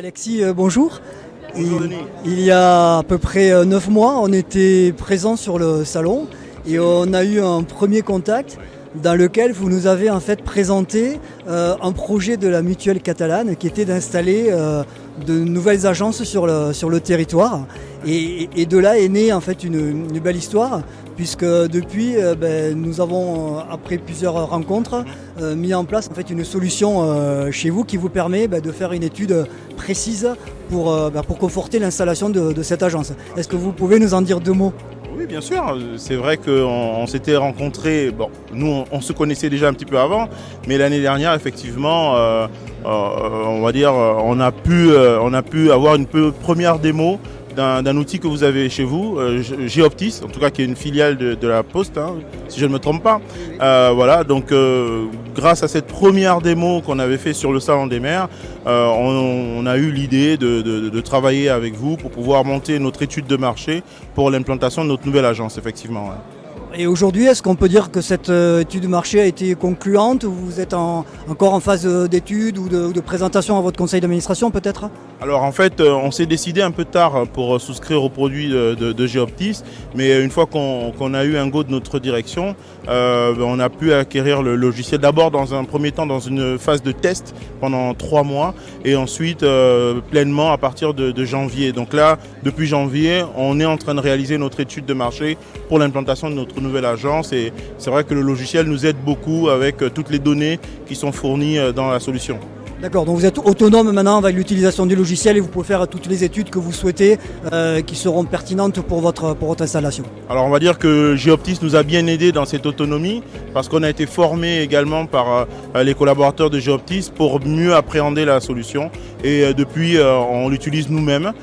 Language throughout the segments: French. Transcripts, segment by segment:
Alexis, bonjour. Bonjour Denis. Il y a à peu près 9 mois, on était présents sur le salon et on a eu un premier contact dans lequel vous nous avez en fait présenté un projet de la mutuelle catalane qui était d'installer de nouvelles agences sur le territoire. Et de là est née en fait une belle histoire, puisque depuis nous avons, après plusieurs rencontres, mis en place en fait une solution chez vous qui vous permet de faire une étude précise pour conforter l'installation de cette agence. Est-ce que vous pouvez nous en dire deux mots ? Oui, bien sûr. C'est vrai qu'on s'était rencontrés. Bon, nous, on se connaissait déjà un petit peu avant, mais l'année dernière, effectivement, on va dire, on a pu avoir une première démo d'un outil que vous avez chez vous, Geoptis, en tout cas qui est une filiale de la Poste, hein, si je ne me trompe pas. Voilà, donc grâce à cette première démo qu'on avait fait sur le Salon des maires, on a eu l'idée de travailler avec vous pour pouvoir monter notre étude de marché pour l'implantation de notre nouvelle agence, effectivement. Ouais. Et aujourd'hui, est-ce qu'on peut dire que cette étude de marché a été concluante ou vous êtes encore en phase d'étude ou de présentation à votre conseil d'administration peut-être ? Alors en fait, on s'est décidé un peu tard pour souscrire aux produits de Geoptis, mais une fois qu'on a eu un go de notre direction, on a pu acquérir le logiciel d'abord dans un premier temps dans une phase de test pendant 3 mois et ensuite pleinement à partir de janvier. Donc là, depuis janvier, on est en train de réaliser notre étude de marché pour l'implantation de notre nouvelle agence et c'est vrai que le logiciel nous aide beaucoup avec toutes les données qui sont fournies dans la solution. D'accord, donc vous êtes autonome maintenant avec l'utilisation du logiciel et vous pouvez faire toutes les études que vous souhaitez qui seront pertinentes pour votre installation. Alors on va dire que Geoptis nous a bien aidé dans cette autonomie parce qu'on a été formé également par les collaborateurs de Geoptis pour mieux appréhender la solution et depuis on l'utilise nous-mêmes.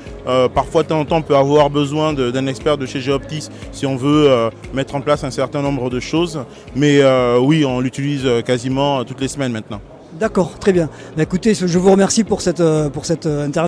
Parfois de temps en temps on peut avoir besoin d'un expert de chez Geoptis si on veut mettre en place un certain nombre de choses, mais oui on l'utilise quasiment toutes les semaines maintenant. D'accord, très bien. Écoutez, je vous remercie pour cette interview.